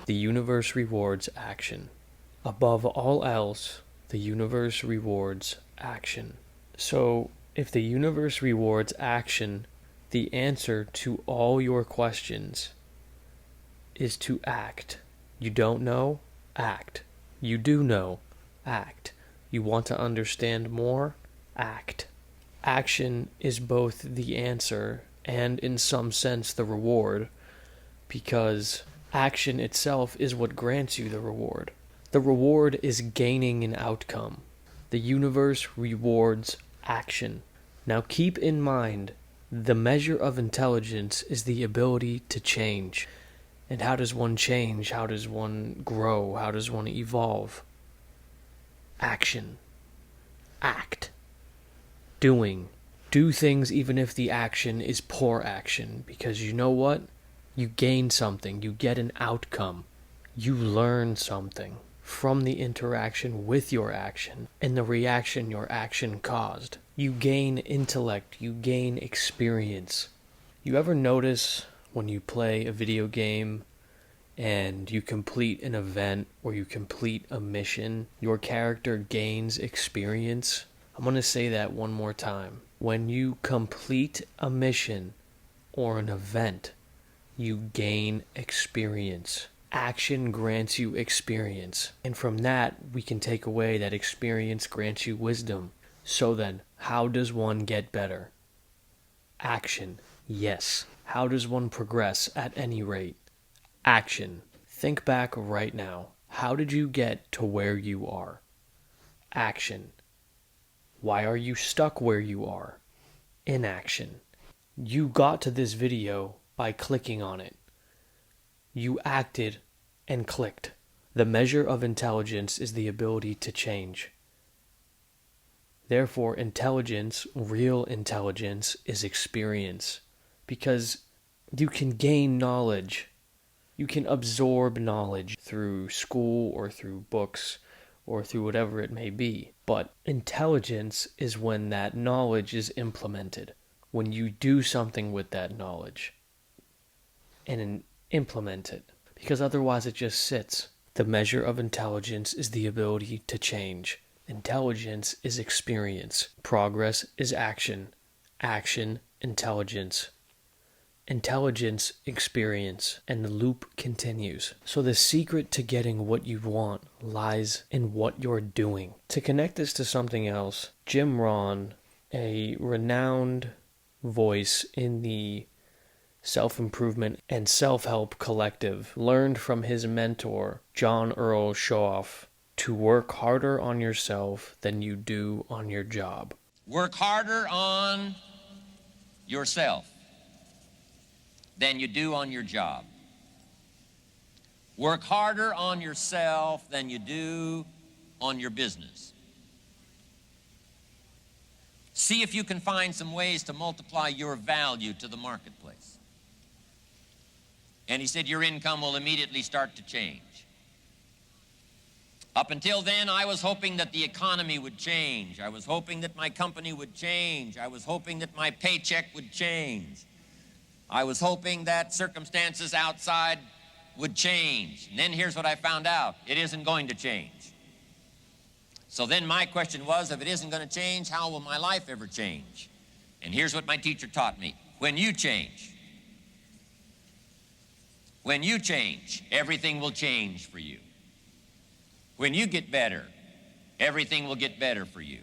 The universe rewards action. Above all else, the universe rewards action. So, if the universe rewards action, the answer to all your questions is to act. You don't know? Act. You do know? Act. You want to understand more? Act. Action is both the answer and, in some sense, the reward, because action itself is what grants you the reward. The reward is gaining an outcome. The universe rewards action. Now keep in mind, the measure of intelligence is the ability to change. And how does one change? How does one grow? How does one evolve? Action. Act. Doing. Do things even if the action is poor action, because you know what? You gain something. You get an outcome. You learn something from the interaction with your action and the reaction your action caused. You gain intellect. You gain experience. You ever notice when you play a video game and you complete an event or you complete a mission, your character gains experience? I'm going to say that one more time. When you complete a mission or an event, you gain experience. Action grants you experience. And from that, we can take away that experience grants you wisdom. So then, how does one get better? Action. Yes. How does one progress at any rate? Action. Think back right now. How did you get to where you are? Action. Why are you stuck where you are? Inaction. You got to this video by clicking on it. You acted and clicked. The measure of intelligence is the ability to change. Therefore, intelligence, real intelligence, is experience. Because you can gain knowledge. You can absorb knowledge through school or through books or through whatever it may be. But intelligence is when that knowledge is implemented. When you do something with that knowledge and implement it. Because otherwise it just sits. The measure of intelligence is the ability to change. Intelligence is experience. Progress is action. Action, intelligence. Intelligence, experience, and the loop continues. So the secret to getting what you want lies in what you're doing. To connect this to something else, Jim Rohn, a renowned voice in the self-improvement and self-help collective, learned from his mentor, John Earl Shoaff, to work harder on yourself than you do on your job. Work harder on yourself than you do on your job. Work harder on yourself than you do on your business. See if you can find some ways to multiply your value to the marketplace. And he said your income will immediately start to change. Up until then, I was hoping that the economy would change. I was hoping that my company would change. I was hoping that my paycheck would change. I was hoping that circumstances outside would change. And then here's what I found out. It isn't going to change. So then my question was, if it isn't going to change, how will my life ever change? And here's what my teacher taught me. When you change, everything will change for you. When you get better, everything will get better for you.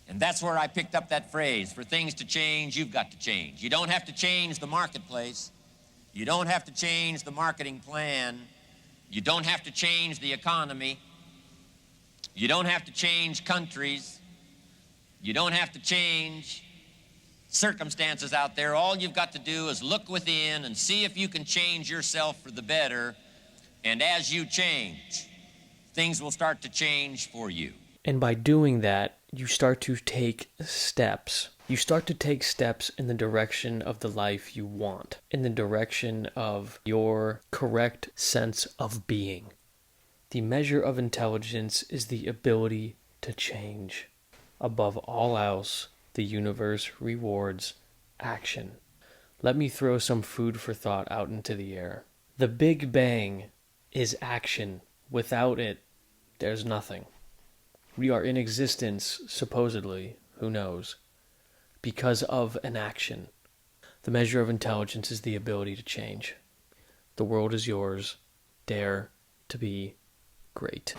And that's where I picked up that phrase, for things to change, you've got to change. You don't have to change the marketplace. You don't have to change the marketing plan. You don't have to change the economy. You don't have to change countries. You don't have to change circumstances out there. All you've got to do is look within and see if you can change yourself for the better. And as you change, things will start to change for you. And by doing that, you start to take steps. You start to take steps in the direction of the life you want, in the direction of your correct sense of being. The measure of intelligence is the ability to change. Above all else, the universe rewards action. Let me throw some food for thought out into the air. The Big Bang is action. Without it, there's nothing. We are in existence, supposedly, who knows, because of an action. The measure of intelligence is the ability to change. The world is yours. Dare to be great.